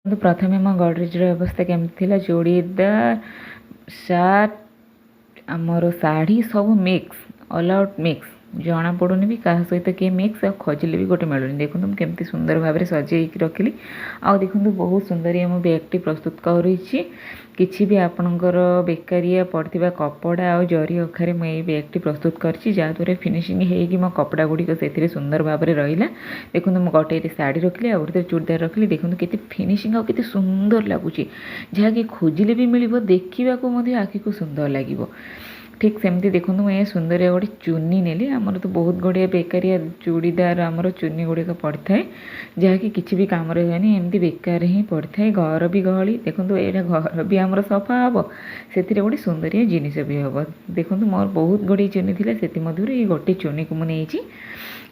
तो प्रथमे मो गडरेजर अवस्था केमती थी चूड़ीदार सार्ट आमर शाढ़ी सब मिक्स ऑल आउट मिक्स जना पड़ूनी भी क्या सहित किए मिक्स आ खोजिले भी गोटे मिलूनी। देखो मुझे केमती सुंदर भाव में सजे रखिली। आउ देखो बहुत सुंदर ये बैगटी प्रस्तुत कर किसी भी आपणकर बेकारिया पड़ता कपड़ा आ जरी अखारे मुझे बैगटी प्रस्तुत करद्वारा फिनिशिंग होगी मो कपड़ा गुड़िक से सुंदर भाव में रहा। देखो मुझे गोटे शाढ़ी रखिली आ गोटे चूड़ीदार रखिली। देखो के फिनिशिंग आते सुंदर लगुच जहाँकि खोजिले भी मिल देखा आखि को सुंदर लगे। ठीक सेमती देखो मुझे सुंदर गोटे चुनी नेली। आमर तो बहुत गुड़िया बेकारिया चूड़ीदार आमर चुनी गुड़िक पड़ता है जहाँकि किसी भी काम हुएनि एमती बेकार ही पड़ता है। घर भी गहली देखो यहाँ घर भी आमर सफा हम से गोटे सुंदरिया जिनिस भी हम। देखो मोर बहुत गुड़िया चुनी थी से गोटे चुनी को मुझे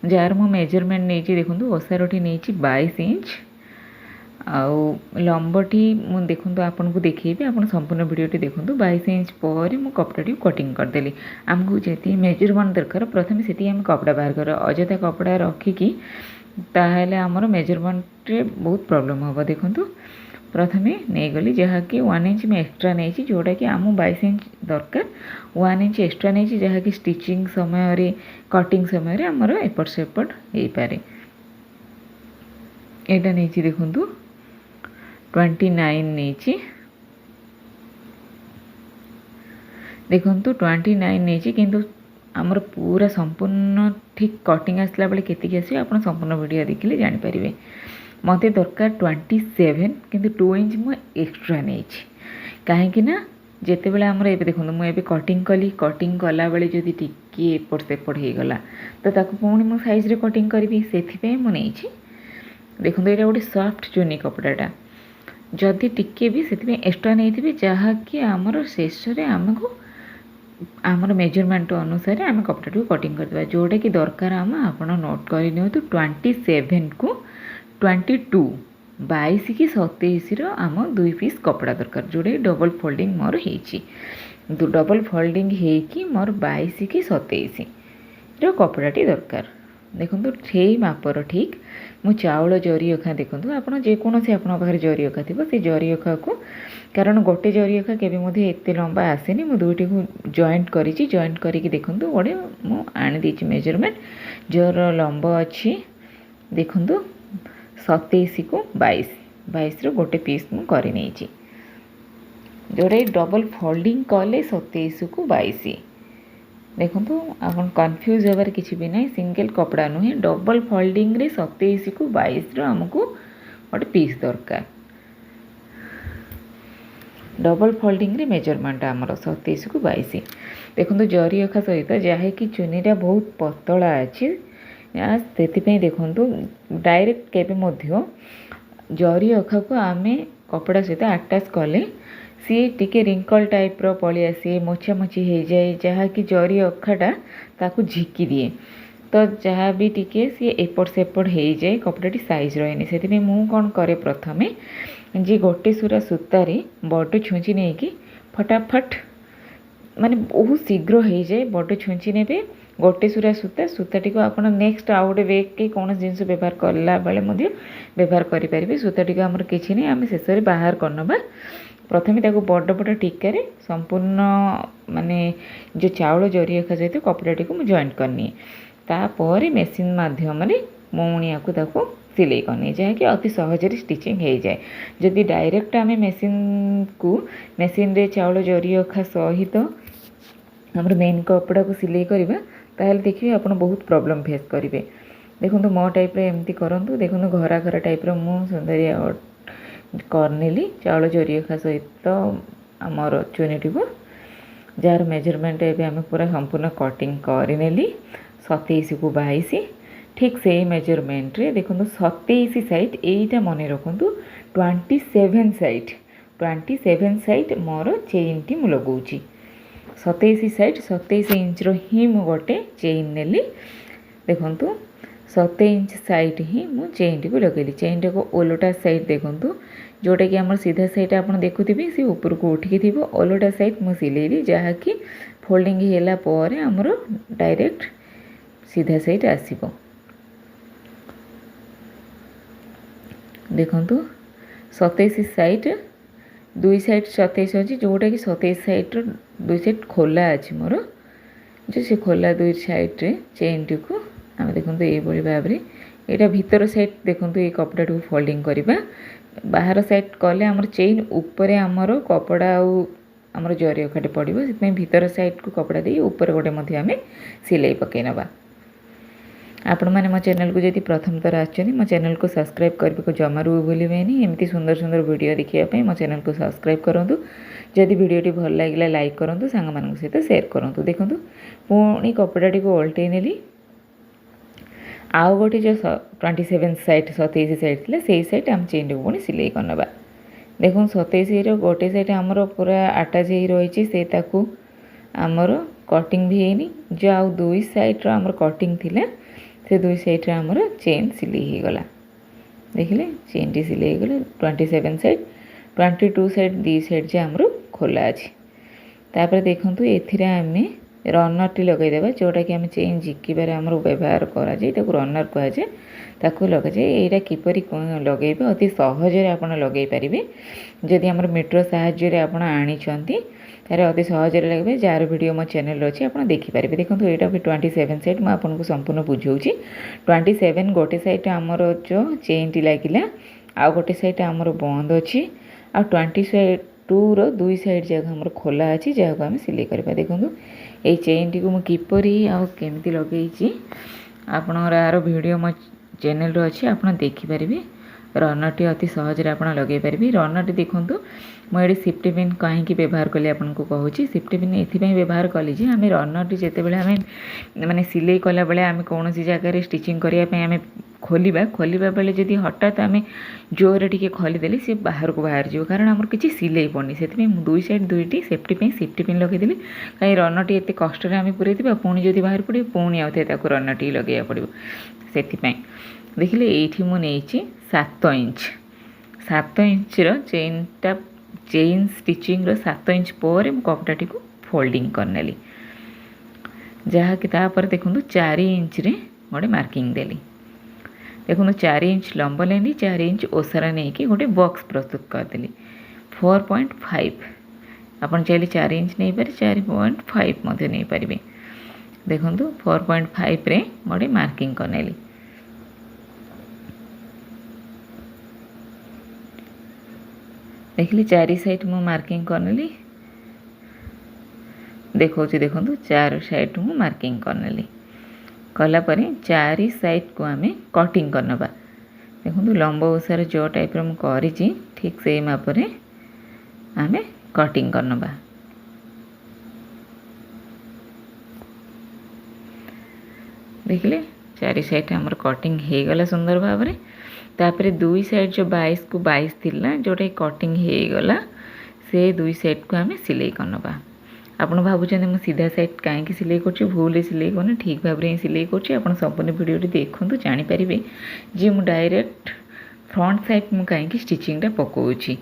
जार मो मेजरमेंट नहीं देखो ओसारटी नहीं 22 इंच आउ लंबटी मुझे देखो आपन को देखी आप संपूर्ण भिडटी देखो 22 इंच पर मु कपड़ा कटिंग करदेली। आमको जी मेजरमेंट दरकार प्रथम से आम कपड़ा बाहर कर अजथा कपड़ा रखिकी ताहले आमर मेजरमेंट रे बहुत प्रॉब्लम हम। देखो प्रथम नहीं गली जहाँकि 1 इंच में एक्सट्रा नहीं जोटा कि आम 22 इंच दरकार 1 इंच एक्सट्रा नहीं जहाँकि स्टिचिंग समय कटिंग समय आमर एपट सेपट हो पारे। यहाँ नहीं देखो 29 नहीं देखो 29 नहीं किंतु आमर पूरा संपूर्ण ठीक कटिंग आसला बेले केतिक आस आप संपूर्ण वीडियो देखिले जानीपारे। मत दरकार 27 किंतु 2 इंच मु एक्स्ट्रा नहीं कहीं जिते बड़े आमर ए देखो मुझे कटिंग कली कटिंग कला बेले जदि टिके एपट सेपट हो गला तो ताकू पुणी मु साइज रे कटिंग करी से मुझे देखो यहाँ गोटे सॉफ्ट चुनी कपड़ाटा जदि टिके भी से एक्स्ट्रा नहीं थी जहाँकि आमर शेष आमको आमर मेजरमेंट अनुसार आम कपड़ा को कटिंग करदे जोटा कि दरकार आम आप नोट कर 27 को 22 22 कि 27 आम 2 पीस कपड़ा दरकार जोड़े डबल फोल्डिंग मोर हो डबल फोल्डिंग होगी मोर 22 कि 27 कपड़ाटी दरकार। देखो ठे मापर ठीक मु चाउल जरी अखा देखो आप जेकोसी आप जरी अखा थी से जरी अखा को कारण गोटे जरी अखा केवे एत लंबा आसेनी मु दुईटी को जॉइंट करी जॉइंट करके देखो गोटे मु आनी मेजरमेंट जर लंबा अच्छी देखो 27 को 22 गोटे पीस मु करी नहीं जोड़े डबल फोल्डिंग कले 27 को 22 देखो आप कन्फ्यूज होबार किसी भी ना सिंगल कपड़ा नुहे डबल फोल्डिंग रे 27 को 22 आमको गोटे पीस दरकार डबल फोल्डिंग रे मेजरमेंट आमर 27 को 22 देखो जरी अखा सहित जहाँकि चुनीटा बहुत पतला अच्छी से देखो डायरेक्ट केवे जरी अखा को आम कपड़ा सहित अटैच कले सी टिके रिंकल टाइप रो पलि आसे मोछा मोछी हो जाए जहाँकि जरी अखाटा ताकू झिकी दिए तो जहाँ भी टिके सी एपट सेपट हो जाए कपड़ाटी साइज रहे से मुझे कौन करे प्रथमे जी गोटे सुरा सूतारे बड़ छुंची नहीं कि फटाफट माने बहुत शीघ्र हो जाए बड़ छुंची ने गोटे सुरा सूताटी को आप नेक्स्ट आउ गोटे बेग कि कौन जिन व्यवहार कला बेले व्यवहार करेंगे सूताटी को आमर किसी नहीं आम शेष में बाहर करनबा प्रथमे ताको बड़ बड़ टिकार संपूर्ण माने जो चाउल जरी अखा सहित कपड़ाटी को जॉइंट करनी तापर मेसीन माध्यम मुणी को सिलाई करनी जहाँकि अति सहज स्टिचिंग हो जाए। जदि डायरेक्ट आम मेसीन रे चाउल जरी अखा सहित आमर मेन कपड़ा को सिलाई करवा ताहले देखिए आप बहुत प्रॉब्लम फेस करेंगे। देखो मो टाइप एमती करूँ देखो घरा घर टाइप मु सुंदरिया करनेली चाउल जरी अखा सहित आमर चुनीटी को जार मेजरमेंट एवं आम पूरा संपूर्ण कटिंग करनेली 27 को 22 ठीक से मेजरमेंट रे देखो 27 साइड यहीटा मन रखु 27 साइड मोर चेन टी मु लगाऊँ 27 साइड 27 इंच री मु गोटे चेन नेली देखु 27 इंच साइड ही मु चेन टी को लगेली चेन टी को ओलोटा साइड देखु जोटा कि आम सीधा साइड आप देखुवे सी ऊपर को उठिकी थी ओलोटा साइड मु सिलेली जहाँकि फोल्डिंग होला पर आमर डायरेक्ट सीधा साइड आसीबो। देखंतु 27 साइड दुई साइड 27 अच्छी जोटा कि 27 साइड्र दुई साइड खोला अच्छी मोर जो से खोला दुई साइड्रे चेन टी को आम देखो ये भाव में यहाँ भीतर साइड देखो ये कपड़ा को फोल्डिंग करवा बाहर साइड कले आमर चेन उपरे आमर कपड़ा आमर जरी अखाटे पड़ो से भीतर साइड को कपड़ा दे ऊपर गोटे आम सिलाई पकई नवा। आपण मैंने मो चैनल को जब प्रथम थर आछन मो चैनल को सब्सक्राइब करने को जमारू भूलें एमती सुंदर सुंदर वीडियो देखिए मो चैनल को सब्सक्राइब करूँ जदि वीडियोटी भल लगे लाइक करूँ सांग मान सहित शेयर करूँ। देखो पुणी कपड़ाटी को ओल्टे नेली आउ गोटे जो 27 साइड 27 साइड थी से साइड आम चेन को पुणी सिलाई करनवा। देखो 27 गोटे साइड आमर पूरा अटैच हो रही से आमर कटिंग भी है जो आउ दुई साइड आमर कटिंग थिला से दुई साइड आमर चेन सिलाई हो गला देखिले चेन टी सिलाई गला 27 साइड 22 साइड दी साइड जे आमर खोला अच्छी तापर देखंतु एथिरे आमे रनर टी लगेदेबा जोटा कि आम चेन झिकिबार आमर व्यवहार करा जाए ताकू रनर कह जाए ताकू लगा जाए यहाँ किपरि लगेबे अति सहजरे आपण लगे पारिबे जदि आमर मीटर साहाय्य आपण आनिचंती तारे अति सहजरे लगे जार वीडियो मो चैनल अच्छी आप देखिपारे। देखो यहाँ भी 27 साइड मुझे आपको संपूर्ण बुझाऊँगी 27 गोटे साइड आमर जो चेन टी लगिला आ गोटे साइड आमर बंद अच्छी आ 22 दुई साइड जगह आमर खोला अच्छी जहाँ को आम सिलाई करवा। देखो ये चेन टी को मुझे किपरि आमती लगे आपणर वीडियो मो चैनल अच्छी आप देखिपारे रनर टी अति सहजरे आप लगे पारे। रनर टी देखूँ मुझे सिफ्टी पिन कहीं व्यवहार कली आपको कहूँ सिफ्टी पिन ये व्यवहार कली जे आम रनर टी जिते आम माने सिलाई कला बेले आम कौन जगार स्टिचिंग करने आम खोलिबा बेले जदि हठात आम जोर टी खोलीदेली सी बाहर को बाहर जाओ कारण आमर किसी सिलाई पड़नी से दुई साइड दुईटी सेफ्टी पिन लगेदेली कहीं रनर टी एत कष्ट आम पूरे पुणी जदि बाहर पड़े पुणी आउे रनर टी लगे पड़ो से देखिले ये मुझे 7 इंच चेनटा चेन स्टिचिंग 7 इंच पर कपड़ाटी को फोल्डिंग करनेली जहाँकि तापर देखो 4 इंच रे गोटे मार्किंग देली। देखो 4 इंच लंब लेनी 4 इंच ओसारा नहीं कि गोटे बॉक्स प्रस्तुत करदेली 4.5 आपन चाहिए 4 इंच नहीं पारे 4.5 मध्य नहीं पारे। देखो 4.5 रे गोटे मार्किंग करनेली देखिए 4 साइड मु मार्किंग करनेली देखो देखो 4 साइड मु मार्किंग करनेली कलापर 4 साइड को आम कटिंग करनबा। देखो लंब ओसार जो टाइप रो करी ठीक से मापरे आम कटिंग करनबा। देखिले 4 साइड आमर कटिंग हो गला सुंदर भाव में तापर दुई साइड जो 22 को 22 थिला जोटा कटिंग हो गला से दुई साइड को आम सिलाई करनबा। आपड़ भावुं मुझे सीधा साइड कहीं सिलाई कर भूल सिलाई करनी ठीक भाव में सिलाई कर संपूर्ण वीडियो देखूँ जानीपारे जी मुझे डायरेक्ट फ्रंट साइड मुझे कहीं स्टिचिंगटा पकाऊँगी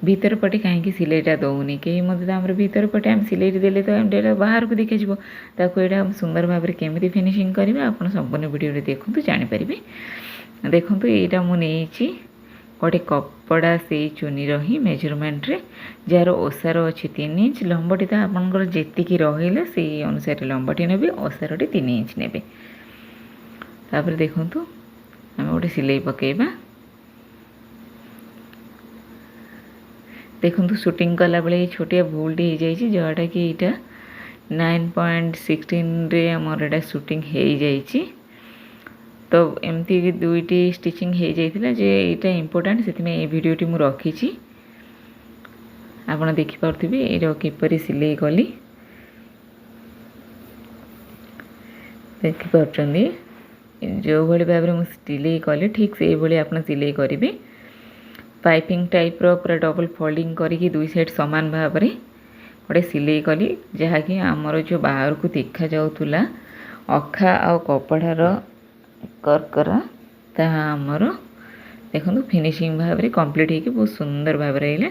भीतर पटे कहीं सिलाईटा दौनी कहीं मतलब आम भीतर पटे आम सिलाई देले तो डेटा बाहर को देखा ताको यहाँ सुंदर भाव में केमी फिनिशिंग करेंगे आप संपूर्ण वीडियो देखूँ जानीपारे। देखो यहाँ मुझे गोटे कपड़ा से चुनीर ही मेजरमेंट रे जार ओसार अच्छी 3 इंच लंबटी तो आपंकर जी रहा से अनुसार लंबटी ने ओसारटी 3 इंच ने देखु आम गोटे सिलाई पकेबा। देखो शूटिंग कला बेले छोटिया भूलटी हो जाए जोटा कि यहाँ 9.16 रे आमर एटा शूटिंग हो जाए तो एमती दुईटी स्टिचिंग हो जाइथिला जे एटा इम्पोर्टेंट से वीडियोटी मु रखी आपन देखि पारथिबे एरो किपरि सिलाई कली देखि पारछन्दी जो भली भाव में सिलाई कली ठीक से भली आपन सिलाई करिवे। पाइपिंग टाइप रो पूरा डबल फोल्डिंग करिकी दुई साइड समान भाव में गोटे सिलाई कली जहाँकि आमर जो बाहर को देखा जाउथुला अखा आ कपड़ार करकरा ताहा आमर देखो फिनिशिंग भाव में कंप्लीट होगी बहुत सुंदर भाव रहा।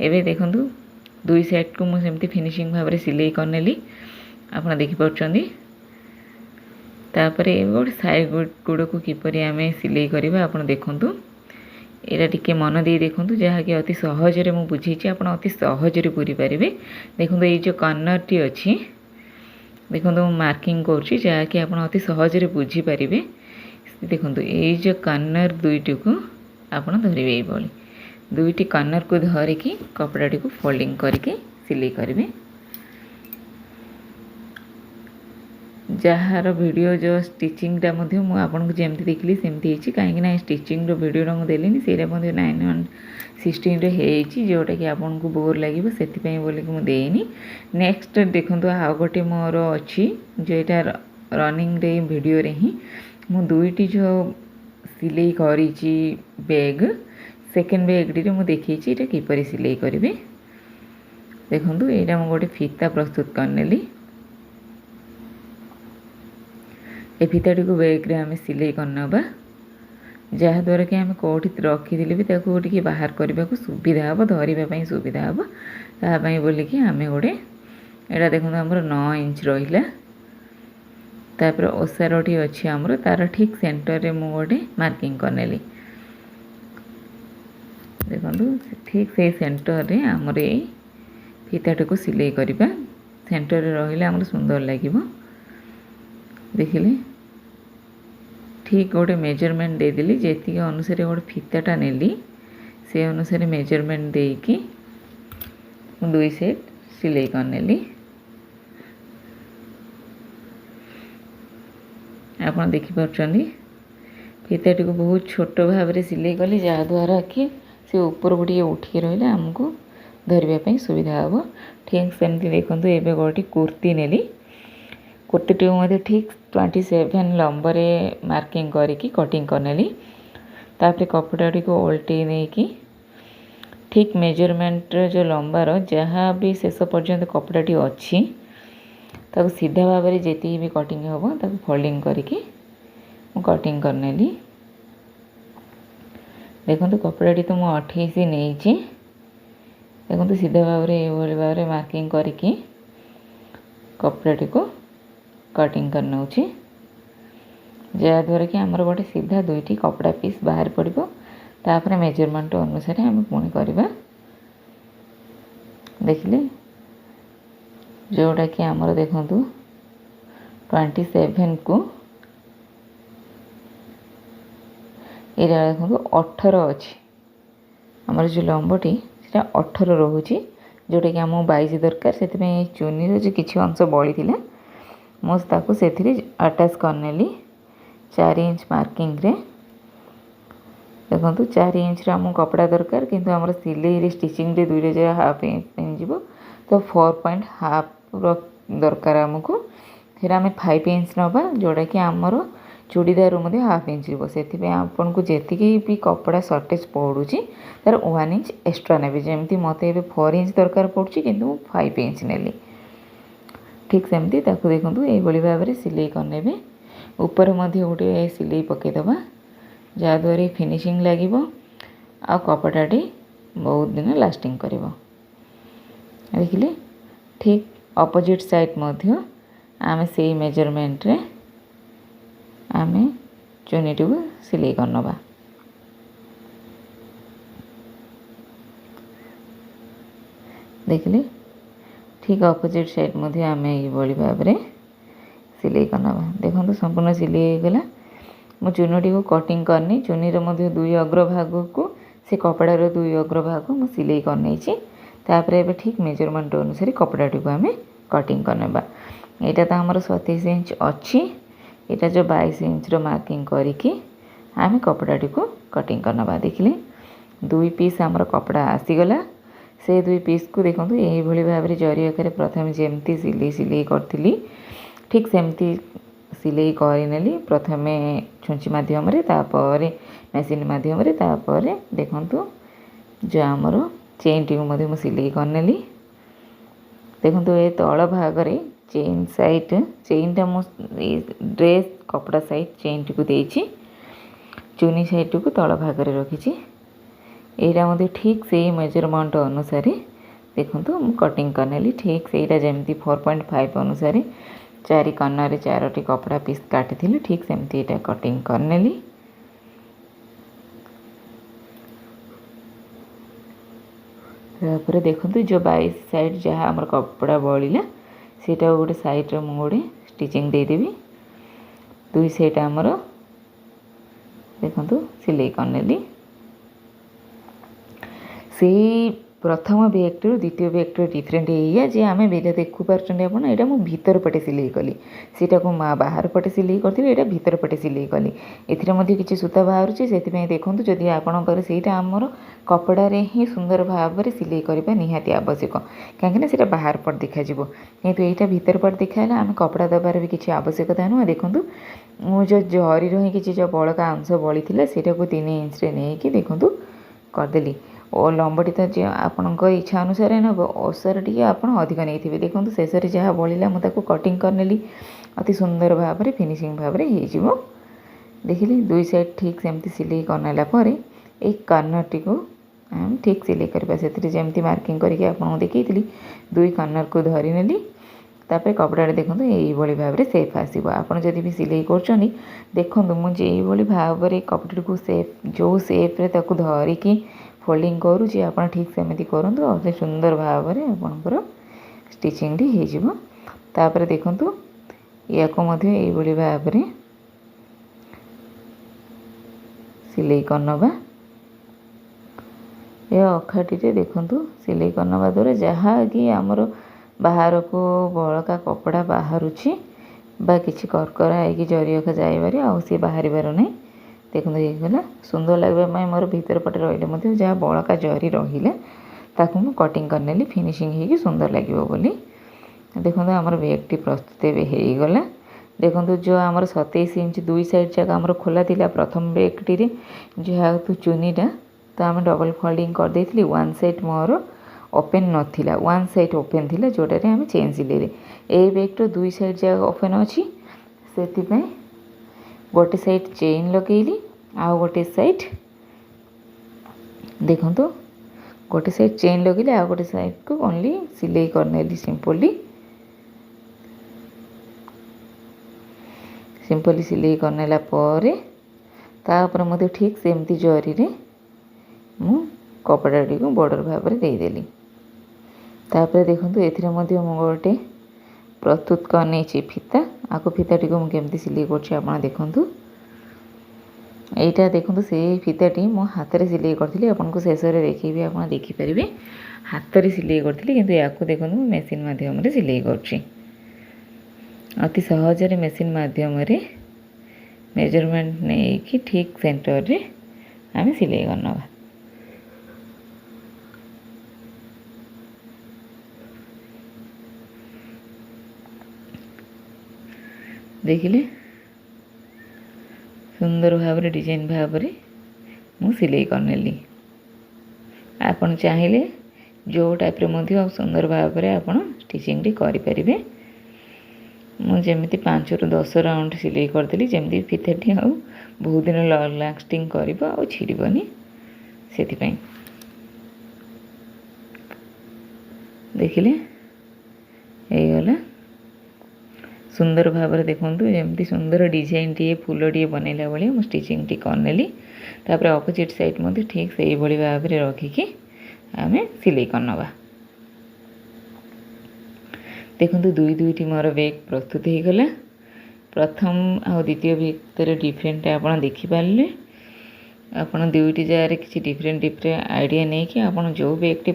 एवं देखो दुई साइड को मुझे फिनिशिंग भाव में सिलाई करनेली आप देखिपुं तापर गोटे साइड गुड़ को किपरि आम सिलाई करवा आप देखु एटा टिके मन दे देखु जहाँकि अति सहजरे मु बुझी आप अति सहजरे पूरी पारे। देखो ये जो कर्नर टी अच्छी देखो मार्किंग करुँची जहाँकि आप अति सहजरे बुझीपारे। देखो ये जो कर्नर दुईटी को आप धरवे ये दुईटी कर्नर को धरिकी कपड़ाटी को फोल्डिंग करके सिलाई करेंगे। जार वीडियो जो स्टिचिंगटा आपको जमी देखिली सेमती कहीं स्टिचिंग वीडियो मुझे से 9/16 जोटा कि आपको बोर लगे से बोल मुझे नेक्स्ट देखो आउ गोटे मोर अच्छी जो यहाँ रनिंग रे वीडियो रे ही मु दुईटी जो सिलाई करी बैग सेकेंड बैग रे मुझे देखी किपर सिलाई करी। देखो यहाँ मुझे गोटे फीता प्रस्तुत करनेली ए फीताटी को बैग रे आम सिलाई करनबा जहाँद्वारा कि आम कौटी रखी भी बाहर करने को सुविधा हम धरवाई सुविधा हम तापाई बोलिकी आम गोटे यहाँ देखो आमर 9 इंच रहा तापर ओसारटी अच्छी आमर तार ठीक सेंटर रे मु गोटे मार्किंग करनेली। देखो ठीक से सेंटर रे आमर ये फीताटी को सिलाई करवा सेंटर रे रहिले आमर सुंदर लगे। देखिले ठीक गोटे मेजरमेंट देदेली जी अनुसार गोटे फीताटा नेली से अनुसार मेजरमेंट देकी 2 सेट सिलाई करनेली। आप देखिपुं फीताटी को बहुत छोट भाव में सिलाई कली जहाँद्वारा कि से ऊपर को उठिक रही आमको धरवाई सुविधा हम। ठीक सेमती देखो ये गोटे कुर्ती नेली कुर्तीटी मध्य ठीक 27 लंबर मार्किंग करके कटिंग करनेली तापर कपड़ाटी को उल्टे नहीं कि ठीक मेजरमेंट जो लंबार जहाँ भी शेष पर्यंत कपड़ाटी अच्छी ताको सीधा भाव में जी भी कटिंग हम ताको फोल्डिंग करके कटिंग करनेली। देखो कपड़ाटी तो मुझे 28 नहीं देखो सीधा भाव में ये भाव में मार्किंग करके कपड़ाटी को कटिंग करना जहाँद्वारा कि आमर गोटे सीधा दुईटी कपड़ा पीस बाहर पड़ो तापर मेजरमेंट अनुसार आम पुणी करवा। देखिले जोटा कि आमर देखु 27 को ये देखो 18 अच्छी आमर जो लंबटी से 18 रोचे जोटा कि आम 22 दरकार से चुनी जो किसी अंश बड़ी थी मुझे से अटैच करनेली 4 इंच मार्किंग रे। देखो 4 इंच आम कपड़ा दरकार किंतु आम सिलाई स्टिचिंग रे 2 जगह हाफ इंच जीव तो 4.5 दरकार आमको फिर आम 5 इंच नवा जोड़ा कि आमर चूड़ीदार मध्य हाफ इंच जीव से आपन को जी भी कपड़ा सर्टेज पड़ुची तार 1 इंच एक्स्ट्रा ने जमी मत 4 इंच दरकार पड़ी किंतु 5 इंच नेली। ठीक सेमती देखो ये भाव में सिलाई करने ऊपर मध्य गोटे सिलाई पकईदबा जहाँद्वारा फिनिशिंग लगे आ कपड़ाटी बहुत दिन लास्टिंग कर। देखिले ठीक अपोजिट साइड मध्य आम से मेजरमेंट रे आम चुनीटी को सिलाई करनबा। देखिले ठीक अपोजिट साइड मध्य आम ये भाव में सिलाई करनबा। देखो संपूर्ण सिलाई होगला मु चुनटी को कटिंग करनी चुनीर मध्य 2 अग्रभाग को से कपड़ार 2 अग्रभाग को मु सिलाई करनी तापर ए ठीक मेजरमेंट अनुसार कपड़ाटी को आम कटिंग करनबा। यहाँ तो आमर 37 इंच अच्छी यहाँ जो 22 इंच मार्किंग करके आम कपड़ाटी को कटिंग करनबा। देखिले 2 पीस आमर कपड़ा आसीगला से 2 पीस को देखो यही भाव में जरी आकार प्रथम जमती सिलाई करी ठीक सेमती सिलाई करनेली प्रथम छुंची मध्यम मेसीन मध्यम देखो जो आमर चेन टी को सिलाई करनेली। देखो ये तल भाग चेन साइड चेनटा मो ड्रेस कपड़ा साइड चेन टी को देछि चुनी साइड टी को तल भाग में रखी यहाँ मध्य ठीक से मेजरमेंट अनुसार देखो कटिंग करनेली ठीक से जमती 4.5 अनुसार 4 कर्नर 4टी कपड़ा पीस काटी ठीक सेमती यहाँ कटिंग करनेली। तापर देखो जो 22 साइड जहाँ आम कपड़ा बड़ा सेटा गोटे साइड्रे मुझे गोटे स्टिचिंग देदेवी 2 साइड आमर देखो सिलाई करनेली से प्रथम बेगटू द्वितीय बेगटर डिफरेन्ट या जे आम बेले देखु पार्टी आप मुझे भीतर पटे सिलाई कली सीटा को बाहर पटे सिलाई करी यहाँ भीतर पटे सिलाई कली ए किसी सूता बाहर से देखो जदि आपणकर सहीटा आमर कपड़े ही सुंदर भाव में सिलाई करने निहाती आवश्यक कहीं सीटा बाहर पट देखा किंतु यहाँ भीतर पट देखा आम कपड़ा दबार भी किसी आवश्यकता नुह देखूँ मुझे जरी रही किसी जो बड़का अंश बड़ी से 3 इंच नहीं देखूँ करदेली और लंबटी तो जो आपण इच्छा अनुसार नब ओसार टी आप अधिक नहीं थे देखो शेष में जहाँ बढ़ला मुझे कटिंग करनेली अति सुंदर भाव में फिनिशिंग भाव में हो देखिली 2 साइड ठीक सेमती सिलाई करनेला एक कर्नर टी को हम ठीक सिलाई करवा से जमी मार्किंग करके आपको देखी 2 कर्नर को धरी नेली तापर कपड़ा देखो यही भाव में सेफ आसो आपड़ जदि भी सिलाई कर देखो मुझे भाव में कपड़ा को सेफ जो सेप्रे धरिकी फोल्डिंग करुँची आप ठीक सेमती करूँ अति सुंदर भाव में आपंकर स्टिचिंग होपर देखूँ या भाव में सिलाई करनवा यह अखाटी देखूँ सिलाई करनवा द्वारा जहाँ कि आमर बाहर को बड़का कपड़ा बाहर किसी करकरा है जरी अखा जाइबार आसी बाहर नहीं देखो ये सुंदर लगे मोर भीतर पटे रही जहाँ बड़का जरी रहा ताकू मु कटिंग करनेली फिनिशिंग हो सुंदर लगे बोली देखो आमर बेगटी प्रस्तुत होगला देखो जो आमर 27 इंच 2 साइड जगह आमर खोला थिला प्रथम बेगटी जहाँ चुनीटा तो आम डबल फोल्डिंग कर देथिली 1 साइड मोर ओपन नथिला 1 साइड ओपन थिला जोटारे आम चेन सिले ए बेगटर 2 साइड जगह ओपन अच्छी से गोटे साइड चेन लगेली आउ गोटे साइड देखो गोटे साइड चेन लगेली आउ गोटे साइड को ओनली सिलाई करनेली सिंपली सिलाई करनेला तापर मध्य ठीक सेमती जरी रे मु कपड़ाटी को बॉर्डर भाव में देदेली तापर देखो ये गोटे प्रस्तुत करने फीता आको फीताटी को मुझे सिलाई कर देखूँ यहाँ देखो से फीताटी मो हाथ में सिलाई करी आपको शेष में देखी आप देखिपारे हाथ में सिलाई करी कि या देखो मेसीन मध्यम सिलाई कर अति सहजरे मेसीन मध्यम मेजरमेंट नहीं कि ठीक सेंटर रे आम सिलाई करना देखिले सुंदर भाव में डिजाइन भाव में मु सिलाई करनेली आपन चाहिए जो टाइप रे सुंदर भाव में आप स्टिचिंग करें मुझे 5 ରୁ 10 राउंड सिलाई करदेली जमी फीताटी आ बहुत दिन लास्टिंग कर छिड़बनी से देखिले गला सुंदर भाव में देखूँ जमी सुंदर डिजाइन टी फूल टी बनैला भाई मुझे स्टिचिंग टी करनेली तापर अपोजिट साइड मध्य ठीक से भाव में रखिकी आम सिलाई करनवा देखो 2 मोर बेग प्रस्तुत हो गला प्रथम आ द्वितीय बेग तर डिफरेंट आप देखिपारे आप 2टी जगह किसी डिफरेंट आइडिया नहीं कि आप जो बेगटी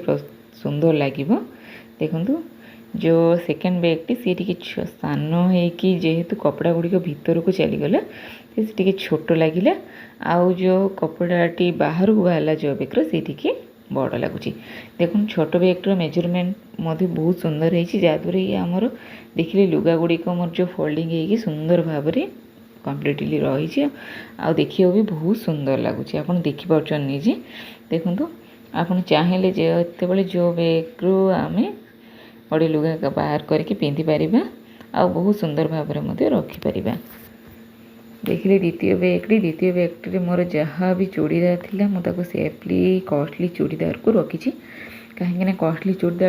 सुंदर लगे देखूँ जो सेकेंड बेगटी सी टी सान होगी जेहेतु कपड़ा गुड़िक भीतर को चलीगला टी छोट लगिला आउ जो कपड़ाटी बाहर को बाहर जो बेगर सी बड़ लगुच देखो छोट बेगटर मेजरमेंट बहुत सुंदर है जहाँद्वारा ये आमर देखिए लुगा गुड़िक मोर जो फोल्डिंग है सुंदर भाव में कम्प्लीटली रही आ देखिए भी बहुत सुंदर लगुच आप देखिपे निजे देखो आप चाहिए जो जो बेग्रु आम बड़े लुगा बाहर करके पिंधि पारिबा आ बहुत सुंदर भाव में रखिपर देखिए द्वितीय बेगटी मोर जहाँ भी चूड़ीदार थिला मुझे सेफली कॉस्टली चूड़ीदार को रखी कहीं कॉस्टली चूड़ीदार